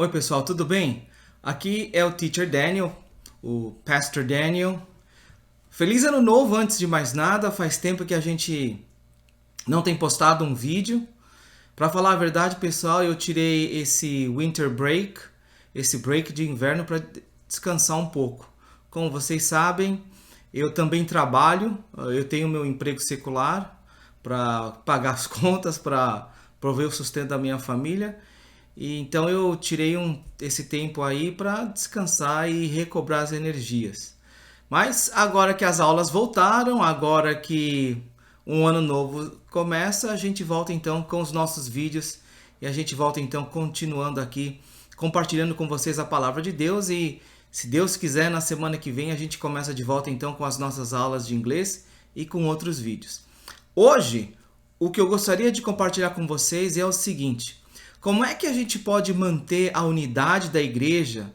Oi pessoal, tudo bem? Aqui é o Teacher Daniel, o Pastor Daniel. Feliz ano novo antes de mais nada, faz tempo que a gente não tem postado um vídeo. Para falar a verdade, pessoal, eu tirei esse winter break, esse break de inverno para descansar um pouco. Como vocês sabem, eu também trabalho, eu tenho meu emprego secular para pagar as contas, para prover o sustento da minha família. E então eu tirei esse tempo aí para descansar e recobrar as energias. Mas agora que as aulas voltaram, agora que um ano novo começa, a gente volta então com os nossos vídeos e a gente volta então continuando aqui, compartilhando com vocês a palavra de Deus. E se Deus quiser, na semana que vem a gente começa de volta então com as nossas aulas de inglês e com outros vídeos. Hoje, o que eu gostaria de compartilhar com vocês é o seguinte: como é que a gente pode manter a unidade da igreja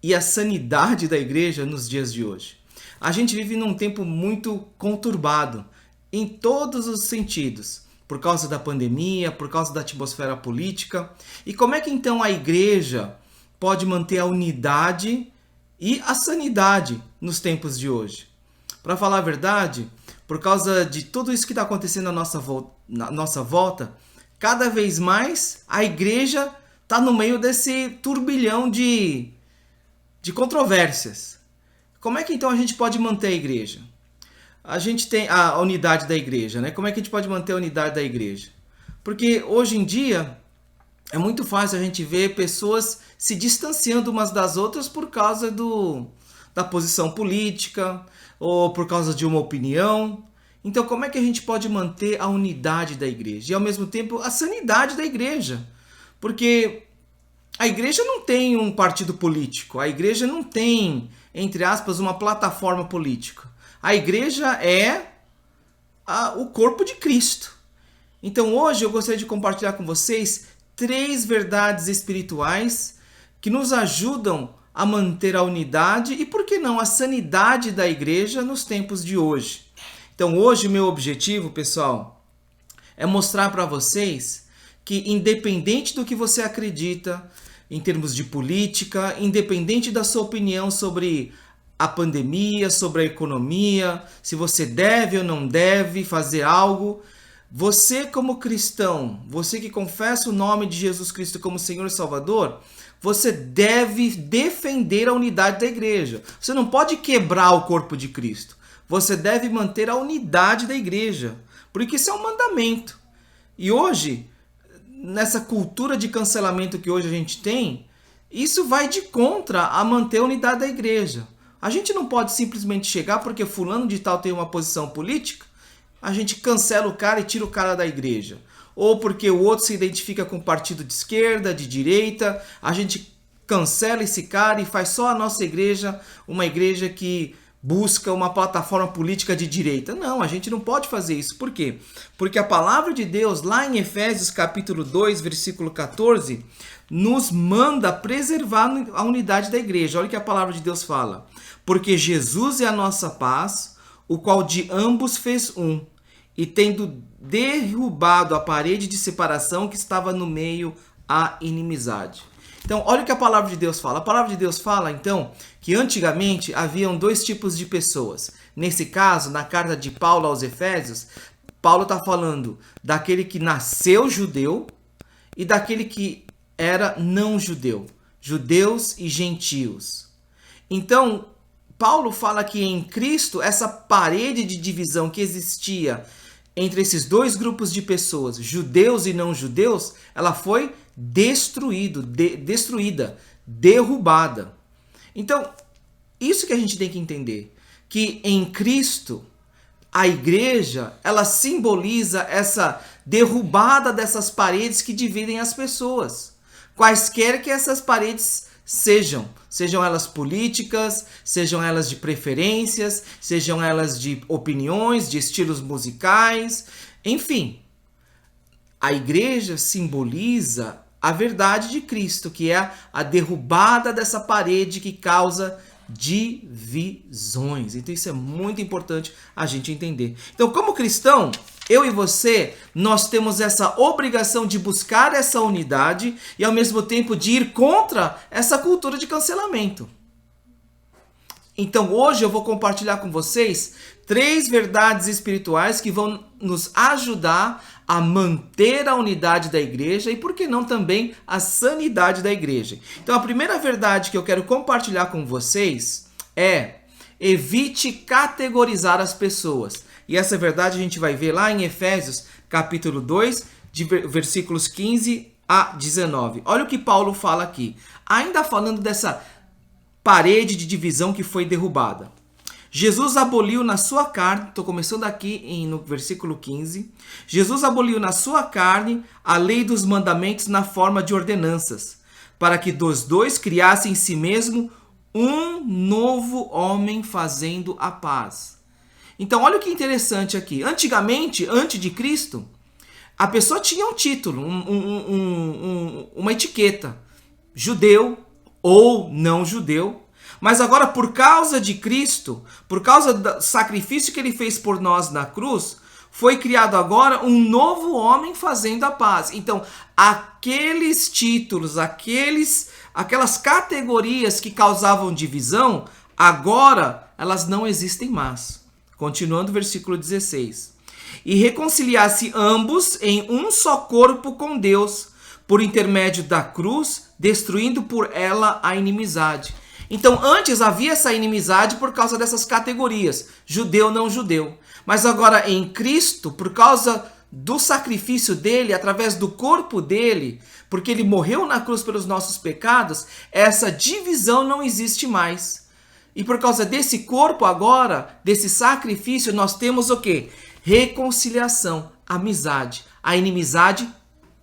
e a sanidade da igreja nos dias de hoje? A gente vive num tempo muito conturbado em todos os sentidos, por causa da pandemia, por causa da atmosfera política. E como é que então a igreja pode manter a unidade e a sanidade nos tempos de hoje? Para falar a verdade, por causa de tudo isso que está acontecendo na nossa volta, cada vez mais a igreja está no meio desse turbilhão de controvérsias. Como é que então a gente pode manter a igreja? A gente tem a unidade da igreja, né? Como é que a gente pode manter a unidade da igreja? Porque hoje em dia é muito fácil a gente ver pessoas se distanciando umas das outras por causa da posição política ou por causa de uma opinião. Então, como é que a gente pode manter a unidade da igreja e, ao mesmo tempo, a sanidade da igreja? Porque a igreja não tem um partido político, a igreja não tem, entre aspas, uma plataforma política. A igreja é o corpo de Cristo. Então, hoje eu gostaria de compartilhar com vocês 3 verdades espirituais que nos ajudam a manter a unidade e, por que não, a sanidade da igreja nos tempos de hoje. Então, hoje, meu objetivo, pessoal, é mostrar para vocês que, independente do que você acredita, em termos de política, independente da sua opinião sobre a pandemia, sobre a economia, se você deve ou não deve fazer algo, você como cristão, você que confessa o nome de Jesus Cristo como Senhor e Salvador, você deve defender a unidade da igreja. Você não pode quebrar o corpo de Cristo. Você deve manter a unidade da igreja, porque isso é um mandamento. E hoje, nessa cultura de cancelamento que hoje a gente tem, isso vai de contra a manter a unidade da igreja. A gente não pode simplesmente chegar porque fulano de tal tem uma posição política, a gente cancela o cara e tira o cara da igreja. Ou porque o outro se identifica com partido de esquerda, de direita, a gente cancela esse cara e faz só a nossa igreja uma igreja que busca uma plataforma política de direita. Não, a gente não pode fazer isso. Por quê? Porque a palavra de Deus, lá em Efésios capítulo 2, versículo 14, nos manda preservar a unidade da igreja. Olha o que a palavra de Deus fala. Porque Jesus é a nossa paz, o qual de ambos fez um, e tendo derrubado a parede de separação que estava no meio, a inimizade. Então, olha o que a palavra de Deus fala. A palavra de Deus fala, então, que antigamente haviam 2 tipos de pessoas. Nesse caso, na carta de Paulo aos Efésios, Paulo está falando daquele que nasceu judeu e daquele que era não judeu. Judeus e gentios. Então, Paulo fala que em Cristo, essa parede de divisão que existia entre esses 2 grupos de pessoas, judeus e não judeus, ela foi destruída, derrubada. Então, isso que a gente tem que entender, que em Cristo, a igreja, ela simboliza essa derrubada dessas paredes que dividem as pessoas. Quaisquer que essas paredes sejam elas políticas, sejam elas de preferências, sejam elas de opiniões, de estilos musicais, enfim. A igreja simboliza a verdade de Cristo, que é a derrubada dessa parede que causa divisões. Então isso é muito importante a gente entender. Então, como cristão, Eu e você, nós temos essa obrigação de buscar essa unidade e ao mesmo tempo de ir contra essa cultura de cancelamento. Então hoje eu vou compartilhar com vocês 3 verdades espirituais que vão nos ajudar a manter a unidade da igreja e, por que não, também a sanidade da igreja. Então a primeira verdade que eu quero compartilhar com vocês é: evite categorizar as pessoas. E essa verdade a gente vai ver lá em Efésios capítulo 2, de versículos 15 a 19. Olha o que Paulo fala aqui, ainda falando dessa parede de divisão que foi derrubada. Jesus aboliu na sua carne, estou começando aqui no versículo 15, Jesus aboliu na sua carne a lei dos mandamentos na forma de ordenanças, para que dos dois criasse em si mesmo um novo homem fazendo a paz. Então olha o que interessante aqui. Antigamente, antes de Cristo, a pessoa tinha um título, uma etiqueta, judeu ou não judeu. Mas agora, por causa de Cristo, por causa do sacrifício que ele fez por nós na cruz, foi criado agora um novo homem fazendo a paz. Então, aqueles títulos, aquelas categorias que causavam divisão, agora elas não existem mais. Continuando o versículo 16. E reconciliasse ambos em um só corpo com Deus, por intermédio da cruz, destruindo por ela a inimizade. Então, antes havia essa inimizade por causa dessas categorias, judeu, não judeu. Mas agora em Cristo, por causa do sacrifício dele, através do corpo dele, porque ele morreu na cruz pelos nossos pecados, essa divisão não existe mais. E por causa desse corpo agora, desse sacrifício, nós temos o quê? Reconciliação, amizade. A inimizade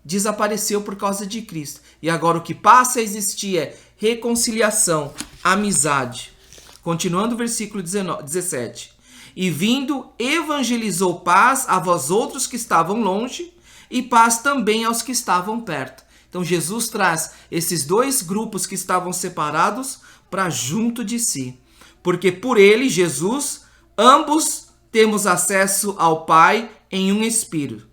desapareceu por causa de Cristo. E agora o que passa a existir é reconciliação, amizade. Continuando o versículo 17. E vindo, evangelizou paz a vós outros que estavam longe, e paz também aos que estavam perto. Então Jesus traz esses 2 grupos que estavam separados para junto de si. Porque por ele, Jesus, ambos temos acesso ao Pai em um Espírito.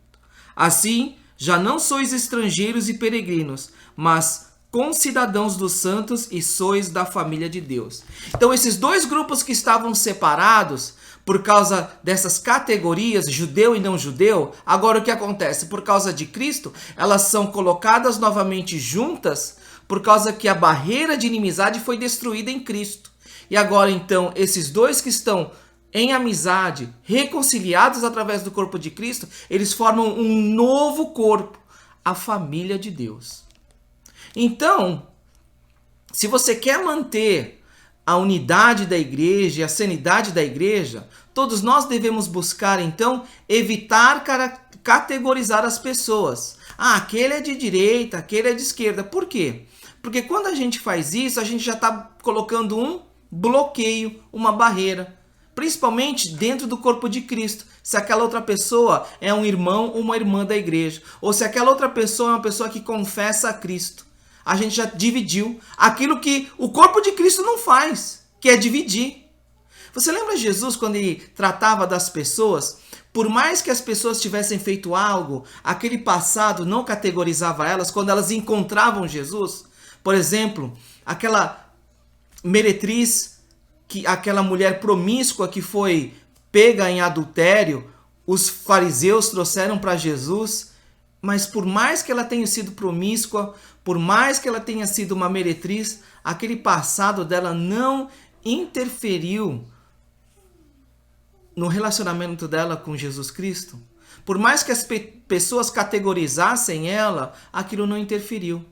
Assim, já não sois estrangeiros e peregrinos, mas concidadãos dos santos e sois da família de Deus. Então esses 2 grupos que estavam separados por causa dessas categorias, judeu e não judeu, agora o que acontece? Por causa de Cristo, elas são colocadas novamente juntas, por causa que a barreira de inimizade foi destruída em Cristo. E agora então, esses 2 que estão em amizade, reconciliados através do corpo de Cristo, eles formam um novo corpo, a família de Deus. Então, se você quer manter a unidade da igreja e a sanidade da igreja, todos nós devemos buscar, então, evitar categorizar as pessoas. Ah, aquele é de direita, aquele é de esquerda. Por quê? Porque quando a gente faz isso, a gente já está colocando um bloqueio, uma barreira. Principalmente dentro do corpo de Cristo. Se aquela outra pessoa é um irmão ou uma irmã da igreja. Ou se aquela outra pessoa é uma pessoa que confessa a Cristo. A gente já dividiu aquilo que o corpo de Cristo não faz, que é dividir. Você lembra Jesus quando ele tratava das pessoas? Por mais que as pessoas tivessem feito algo, aquele passado não categorizava elas quando elas encontravam Jesus. Por exemplo, aquela meretriz, aquela mulher promíscua que foi pega em adultério, os fariseus trouxeram para Jesus, mas por mais que ela tenha sido promíscua, por mais que ela tenha sido uma meretriz, aquele passado dela não interferiu no relacionamento dela com Jesus Cristo. Por mais que as pessoas categorizassem ela, aquilo não interferiu.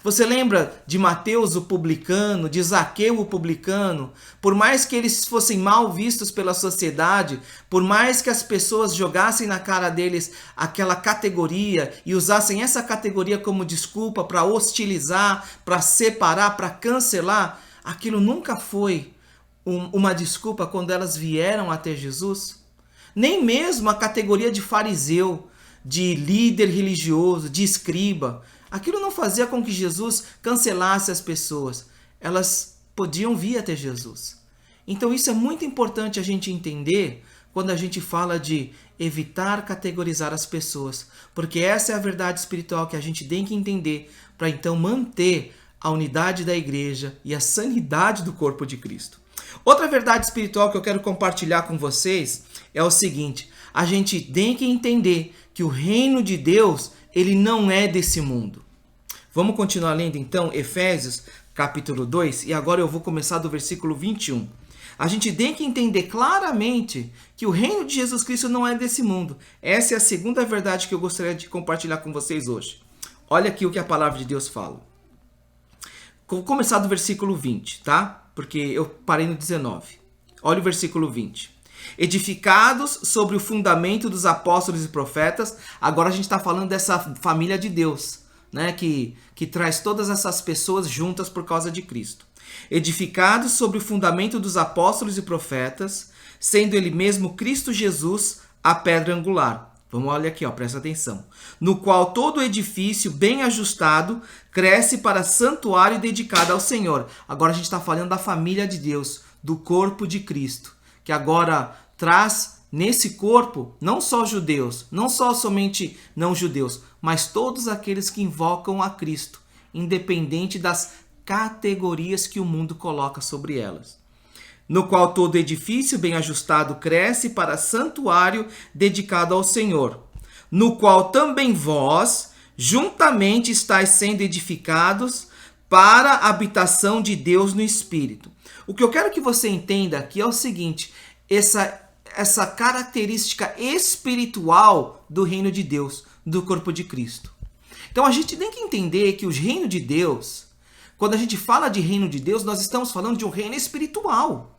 Você lembra de Mateus, o publicano, de Zaqueu, o publicano? Por mais que eles fossem mal vistos pela sociedade, por mais que as pessoas jogassem na cara deles aquela categoria e usassem essa categoria como desculpa para hostilizar, para separar, para cancelar, aquilo nunca foi uma desculpa quando elas vieram até Jesus. Nem mesmo a categoria de fariseu, de líder religioso, de escriba. Aquilo não fazia com que Jesus cancelasse as pessoas. Elas podiam vir até Jesus. Então isso é muito importante a gente entender quando a gente fala de evitar categorizar as pessoas, porque essa é a verdade espiritual que a gente tem que entender para então manter a unidade da igreja e a sanidade do corpo de Cristo. Outra verdade espiritual que eu quero compartilhar com vocês é o seguinte: a gente tem que entender que o reino de Deus, ele não é desse mundo. Vamos continuar lendo então Efésios capítulo 2, e agora eu vou começar do versículo 21. A gente tem que entender claramente que o reino de Jesus Cristo não é desse mundo. Essa é a segunda verdade que eu gostaria de compartilhar com vocês hoje. Olha aqui o que a palavra de Deus fala. Vou começar do versículo 20, tá? Porque eu parei no 19. Olha o versículo 20. Edificados sobre o fundamento dos apóstolos e profetas. Agora a gente está falando dessa família de Deus, né? Que traz todas essas pessoas juntas por causa de Cristo. Edificados sobre o fundamento dos apóstolos e profetas, sendo ele mesmo Cristo Jesus a pedra angular. Vamos olhar aqui, ó, presta atenção. No qual todo edifício bem ajustado cresce para santuário dedicado ao Senhor. Agora a gente está falando da família de Deus, do corpo de Cristo, que agora traz nesse corpo não só judeus, não só somente não judeus, mas todos aqueles que invocam a Cristo, independente das categorias que o mundo coloca sobre elas. No qual todo edifício bem ajustado cresce para santuário dedicado ao Senhor, no qual também vós juntamente estáis sendo edificados para a habitação de Deus no Espírito. O que eu quero que você entenda aqui é o seguinte: essa característica espiritual do reino de Deus, do corpo de Cristo. Então a gente tem que entender que o reino de Deus, quando a gente fala de reino de Deus, nós estamos falando de um reino espiritual.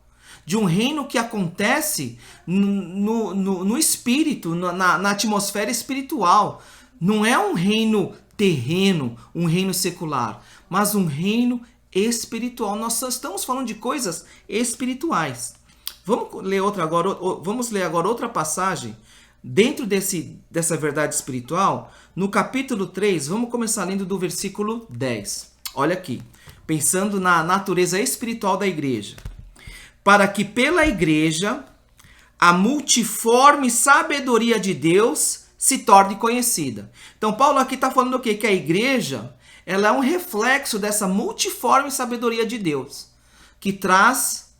De um reino que acontece no espírito, na atmosfera espiritual. Não é um reino terreno, um reino secular, mas um reino espiritual. Nós estamos falando de coisas espirituais. Vamos ler agora outra passagem dentro dessa verdade espiritual. No capítulo 3, vamos começar lendo do versículo 10. Olha aqui, pensando na natureza espiritual da igreja. Para que pela igreja a multiforme sabedoria de Deus se torne conhecida. Então Paulo aqui está falando o quê? Que a igreja, ela é um reflexo dessa multiforme sabedoria de Deus, que traz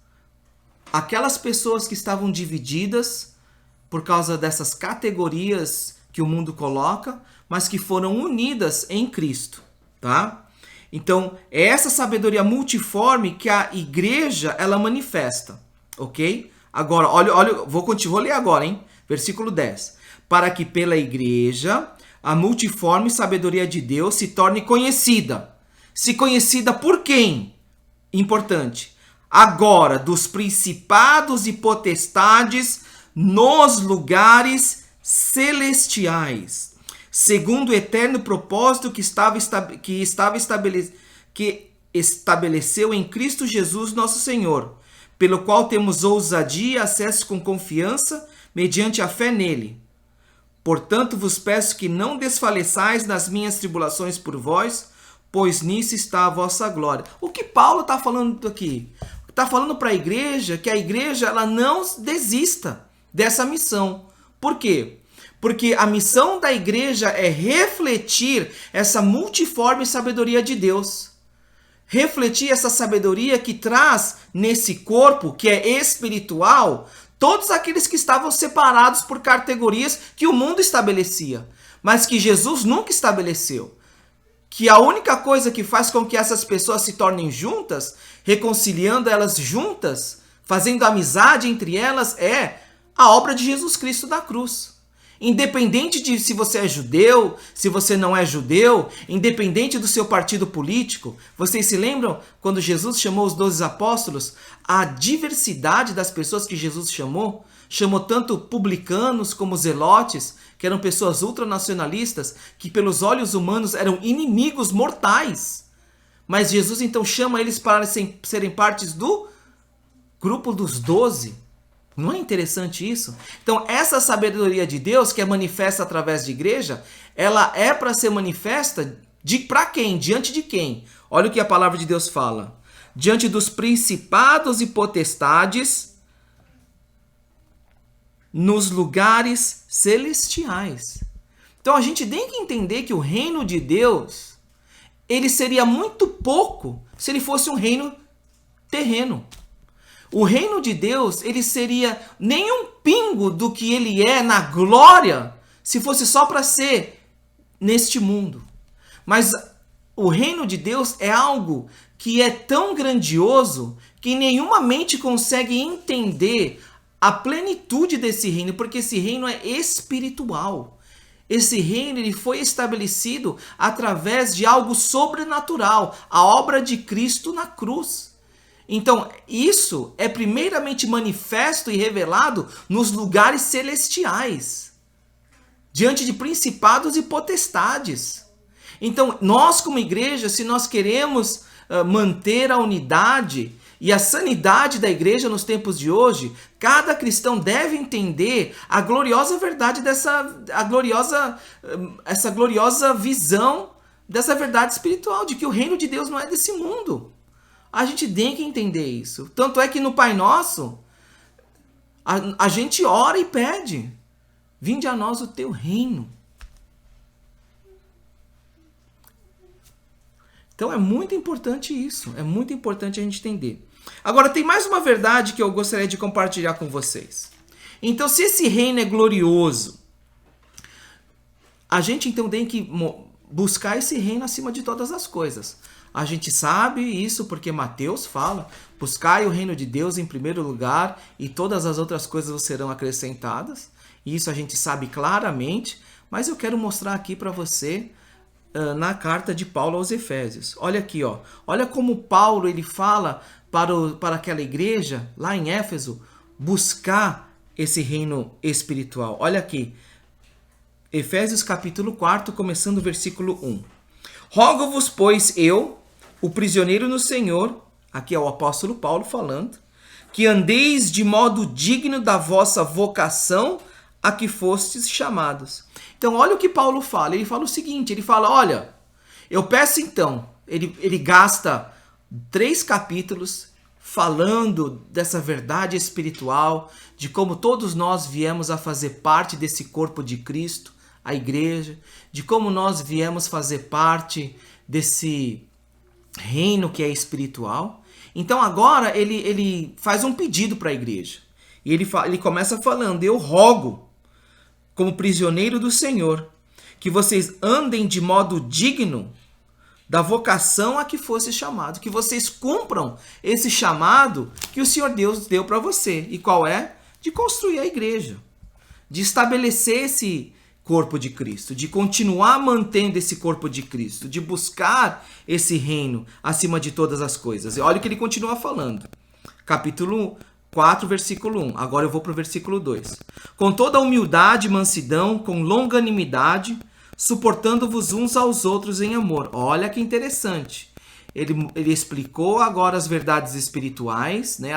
aquelas pessoas que estavam divididas por causa dessas categorias que o mundo coloca, mas que foram unidas em Cristo, tá? Então, é essa sabedoria multiforme que a igreja, ela manifesta, ok? Agora, olha, vou ler agora, hein? Versículo 10. Para que pela igreja, a multiforme sabedoria de Deus se torne conhecida. Se conhecida por quem? Importante. Agora, dos principados e potestades nos lugares celestiais, segundo o eterno propósito que estabeleceu em Cristo Jesus nosso Senhor, pelo qual temos ousadia e acesso com confiança, mediante a fé nele. Portanto, vos peço que não desfaleçais nas minhas tribulações por vós, pois nisso está a vossa glória. O que Paulo está falando aqui? Está falando para a igreja que a igreja ela não desista dessa missão. Por quê? Porque a missão da igreja é refletir essa multiforme sabedoria de Deus. Refletir essa sabedoria que traz nesse corpo, que é espiritual, todos aqueles que estavam separados por categorias que o mundo estabelecia, mas que Jesus nunca estabeleceu. Que a única coisa que faz com que essas pessoas se tornem juntas, reconciliando elas juntas, fazendo amizade entre elas, é a obra de Jesus Cristo da cruz. Independente de se você é judeu, se você não é judeu, independente do seu partido político, vocês se lembram quando Jesus chamou os 12 apóstolos? A diversidade das pessoas que Jesus chamou tanto publicanos como zelotes, que eram pessoas ultranacionalistas, que pelos olhos humanos eram inimigos mortais. Mas Jesus então chama eles para serem partes do grupo dos 12. Não é interessante isso? Então, essa sabedoria de Deus, que é manifesta através de igreja, ela é para ser manifesta para quem? Diante de quem? Olha o que a palavra de Deus fala. Diante dos principados e potestades nos lugares celestiais. Então a gente tem que entender que o reino de Deus, ele seria muito pouco se ele fosse um reino terreno. O reino de Deus, ele seria nem um pingo do que ele é na glória, se fosse só para ser neste mundo. Mas o reino de Deus é algo que é tão grandioso que nenhuma mente consegue entender a plenitude desse reino, porque esse reino é espiritual. Esse reino ele foi estabelecido através de algo sobrenatural, a obra de Cristo na cruz. Então, isso é primeiramente manifesto e revelado nos lugares celestiais, diante de principados e potestades. Então, nós como igreja, se nós queremos manter a unidade e a sanidade da igreja nos tempos de hoje, cada cristão deve entender a gloriosa verdade essa gloriosa visão dessa verdade espiritual, de que o reino de Deus não é desse mundo. A gente tem que entender isso. Tanto é que no Pai Nosso, a gente ora e pede: vinde a nós o teu reino. Então é muito importante isso. É muito importante a gente entender. Agora, tem mais uma verdade que eu gostaria de compartilhar com vocês. Então, se esse reino é glorioso, a gente então tem que buscar esse reino acima de todas as coisas. A gente sabe isso porque Mateus fala: buscai o reino de Deus em primeiro lugar e todas as outras coisas serão acrescentadas. E isso a gente sabe claramente, mas eu quero mostrar aqui para você na carta de Paulo aos Efésios. Olha aqui, ó. Olha como Paulo ele fala para aquela igreja lá em Éfeso buscar esse reino espiritual. Olha aqui. Efésios capítulo 4, começando o versículo 1. Rogo-vos, pois, eu, o prisioneiro no Senhor, aqui é o apóstolo Paulo falando, que andeis de modo digno da vossa vocação a que fostes chamados. Então, olha o que Paulo fala. Ele fala o seguinte, ele fala: olha, eu peço então, ele gasta 3 capítulos falando dessa verdade espiritual, de como todos nós viemos a fazer parte desse corpo de Cristo, a igreja, de como nós viemos fazer parte desse reino que é espiritual. Então agora ele faz um pedido para a igreja. E ele começa falando: eu rogo, como prisioneiro do Senhor, que vocês andem de modo digno da vocação a que fosse chamado, que vocês cumpram esse chamado que o Senhor Deus deu para você. E qual é? De construir a igreja, de estabelecer esse corpo de Cristo, de continuar mantendo esse corpo de Cristo, de buscar esse reino acima de todas as coisas. E olha o que ele continua falando. Capítulo 4, versículo 1. Agora eu vou para o versículo 2. Com toda humildade e mansidão, com longanimidade, suportando-vos uns aos outros em amor. Olha que interessante. Ele explicou agora as verdades espirituais, né,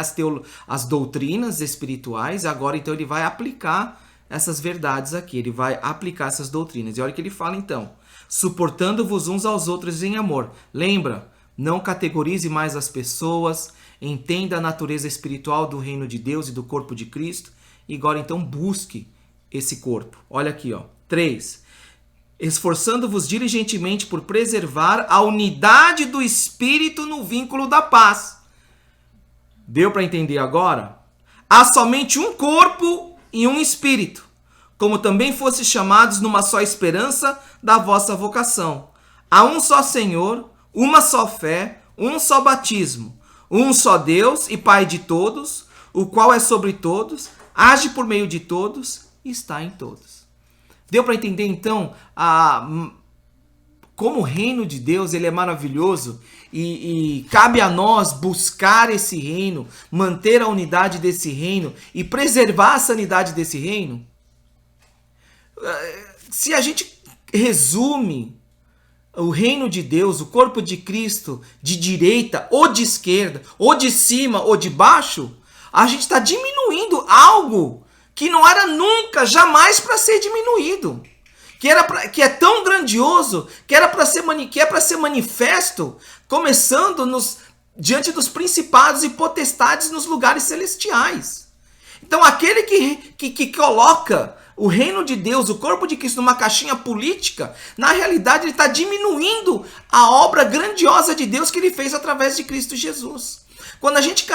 as doutrinas espirituais. Agora então ele vai aplicar essas verdades aqui. Ele vai aplicar essas doutrinas. E olha o que ele fala então. Suportando-vos uns aos outros em amor. Lembra? Não categorize mais as pessoas. Entenda a natureza espiritual do reino de Deus e do corpo de Cristo. E agora então busque esse corpo. Olha aqui, ó. 3. Esforçando-vos diligentemente por preservar a unidade do Espírito no vínculo da paz. Deu para entender agora? Há somente um corpo e um Espírito, como também fostes chamados numa só esperança da vossa vocação. Há um só Senhor, uma só fé, um só batismo, um só Deus e Pai de todos, o qual é sobre todos, age por meio de todos e está em todos. Deu para entender então como o reino de Deus ele é maravilhoso e cabe a nós buscar esse reino, manter a unidade desse reino e preservar a sanidade desse reino? Se a gente resume o reino de Deus, o corpo de Cristo, de direita ou de esquerda, ou de cima ou de baixo, a gente está diminuindo algo que não era nunca, jamais para ser diminuído, que é tão grandioso, que é para ser manifesto, começando diante dos principados e potestades nos lugares celestiais. Então aquele que coloca o reino de Deus, o corpo de Cristo, numa caixinha política, na realidade ele está diminuindo a obra grandiosa de Deus que ele fez através de Cristo Jesus. Quando a gente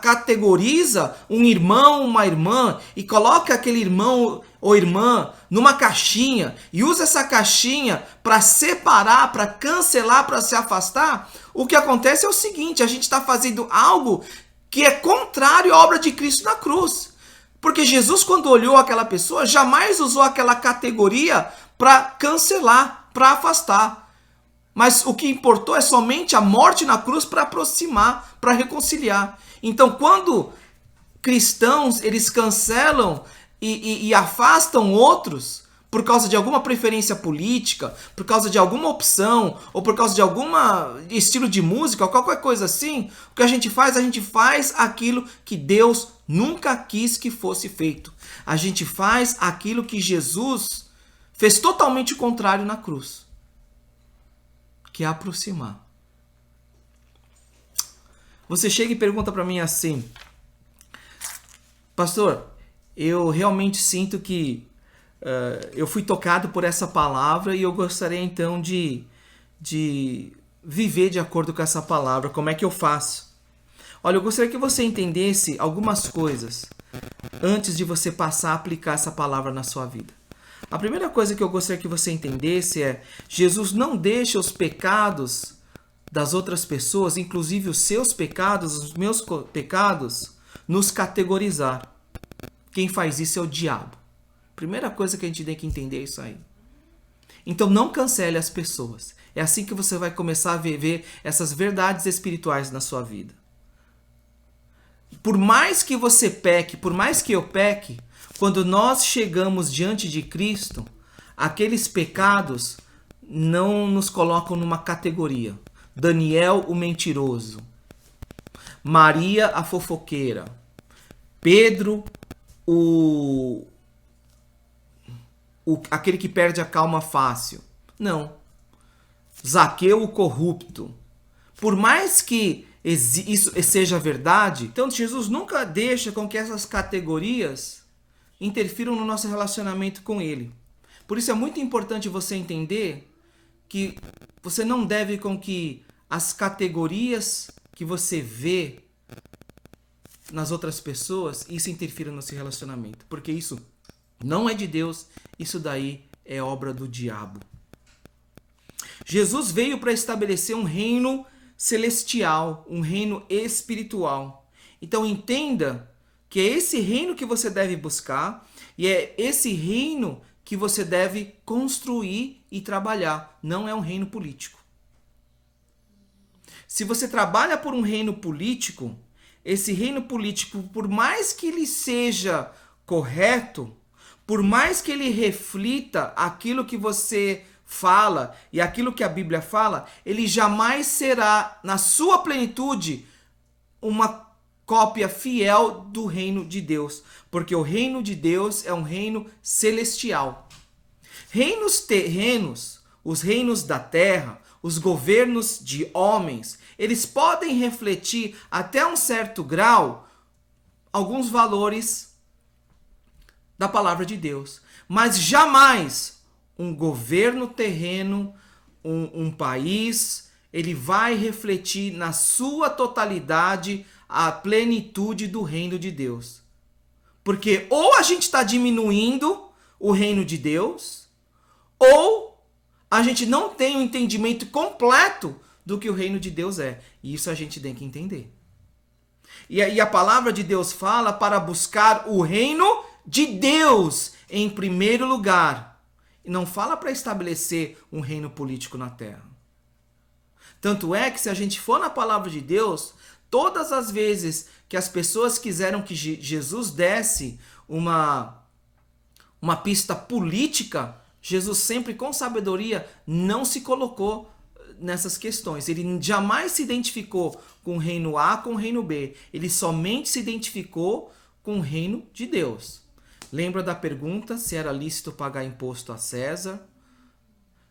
categoriza um irmão, uma irmã, e coloca aquele irmão ou irmã numa caixinha, e usa essa caixinha para separar, para cancelar, para se afastar, o que acontece é o seguinte: a gente está fazendo algo que é contrário à obra de Cristo na cruz. Porque Jesus, quando olhou aquela pessoa, jamais usou aquela categoria para cancelar, para afastar. Mas o que importou é somente a morte na cruz para aproximar, para reconciliar. Então, quando cristãos eles cancelam e afastam outros por causa de alguma preferência política, por causa de alguma opção, ou por causa de algum estilo de música, ou qualquer coisa assim, o que a gente faz aquilo que Deus nunca quis que fosse feito. A gente faz aquilo que Jesus fez totalmente o contrário na cruz, que é aproximar. Você chega e pergunta para mim assim: pastor, eu realmente sinto que eu fui tocado por essa palavra e eu gostaria então de viver de acordo com essa palavra. Como é que eu faço? Olha, eu gostaria que você entendesse algumas coisas antes de você passar a aplicar essa palavra na sua vida. A primeira coisa que eu gostaria que você entendesse é: Jesus não deixa os pecados das outras pessoas, inclusive os seus pecados, os meus pecados, nos categorizar. Quem faz isso é o diabo. Primeira coisa que a gente tem que entender é isso aí. Então não cancele as pessoas. É assim que você vai começar a viver essas verdades espirituais na sua vida. Por mais que você peque, por mais que eu peque, quando nós chegamos diante de Cristo, aqueles pecados não nos colocam numa categoria. Daniel, o mentiroso. Maria, a fofoqueira. Pedro, aquele que perde a calma fácil. Não. Zaqueu, o corrupto. Por mais que isso seja verdade, então Jesus nunca deixa com que essas categorias interfiram no nosso relacionamento com Ele. Por isso é muito importante você entender que você não deve com que as categorias que você vê nas outras pessoas, isso interfira no seu relacionamento. Porque isso não é de Deus, isso daí é obra do diabo. Jesus veio para estabelecer um reino celestial, um reino espiritual. Então entenda que é esse reino que você deve buscar e é esse reino que você deve construir e trabalhar. Não é um reino político. Se você trabalha por um reino político, esse reino político, por mais que ele seja correto, por mais que ele reflita aquilo que você fala e aquilo que a Bíblia fala, ele jamais será, na sua plenitude, uma cópia fiel do reino de Deus. Porque o reino de Deus é um reino celestial. Reinos terrenos, os reinos da terra, os governos de homens, eles podem refletir até um certo grau alguns valores da palavra de Deus. Mas jamais um governo terreno, um país, ele vai refletir na sua totalidade a plenitude do reino de Deus. Porque ou a gente está diminuindo o reino de Deus, ou a gente não tem um entendimento completo do que o reino de Deus é. E isso a gente tem que entender. E a palavra de Deus fala para buscar o reino de Deus em primeiro lugar. E não fala para estabelecer um reino político na terra. Tanto é que se a gente for na palavra de Deus, todas as vezes que as pessoas quiseram que Jesus desse uma pista política, Jesus sempre com sabedoria não se colocou nessas questões. Ele jamais se identificou com o reino A, com o reino B. Ele somente se identificou com o reino de Deus. Lembra da pergunta se era lícito pagar imposto a César?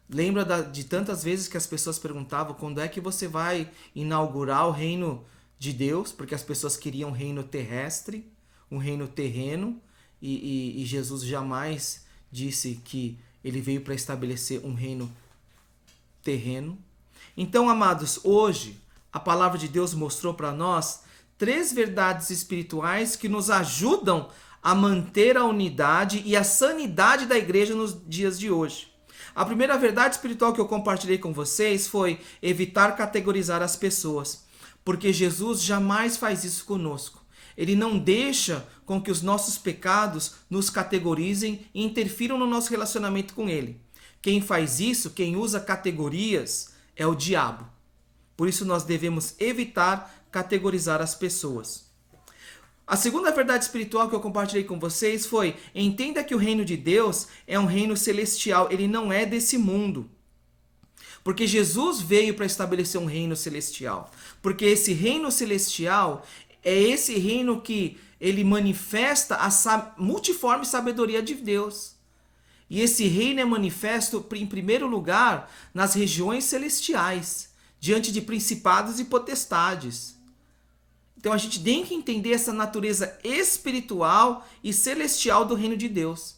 Lembra de tantas vezes que as pessoas perguntavam quando é que você vai inaugurar o reino de Deus? Porque as pessoas queriam o reino terrestre, um reino terreno, e Jesus jamais disse que ele veio para estabelecer um reino terreno. Então, amados, hoje a palavra de Deus mostrou para nós 3 verdades espirituais que nos ajudam a manter a unidade e a sanidade da igreja nos dias de hoje. A primeira verdade espiritual que eu compartilhei com vocês foi evitar categorizar as pessoas, porque Jesus jamais faz isso conosco. Ele não deixa com que os nossos pecados nos categorizem e interfiram no nosso relacionamento com Ele. Quem faz isso, quem usa categorias, é o diabo. Por isso nós devemos evitar categorizar as pessoas. A segunda verdade espiritual que eu compartilhei com vocês foi: entenda que o reino de Deus é um reino celestial, ele não é desse mundo. Porque Jesus veio para estabelecer um reino celestial. Porque esse reino celestial é esse reino que ele manifesta a multiforme sabedoria de Deus. E esse reino é manifesto, em primeiro lugar, nas regiões celestiais, diante de principados e potestades. Então a gente tem que entender essa natureza espiritual e celestial do reino de Deus.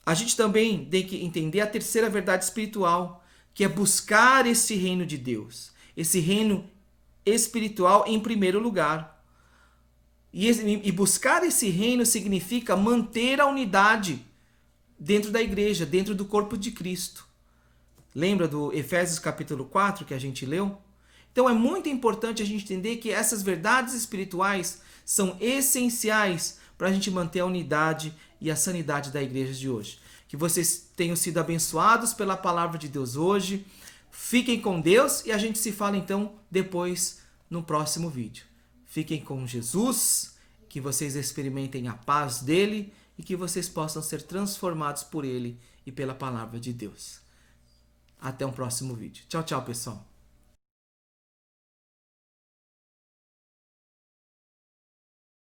A gente também tem que entender a terceira verdade espiritual, que é buscar esse reino de Deus, esse reino espiritual em primeiro lugar. E buscar esse reino significa manter a unidade dentro da igreja, dentro do corpo de Cristo. Lembra do Efésios capítulo 4 que a gente leu? Então é muito importante a gente entender que essas verdades espirituais são essenciais para a gente manter a unidade e a sanidade da igreja de hoje. Que vocês tenham sido abençoados pela palavra de Deus hoje. Fiquem com Deus e a gente se fala então depois no próximo vídeo. Fiquem com Jesus, que vocês experimentem a paz dele e que vocês possam ser transformados por ele e pela palavra de Deus. Até um próximo vídeo. Tchau, tchau, pessoal.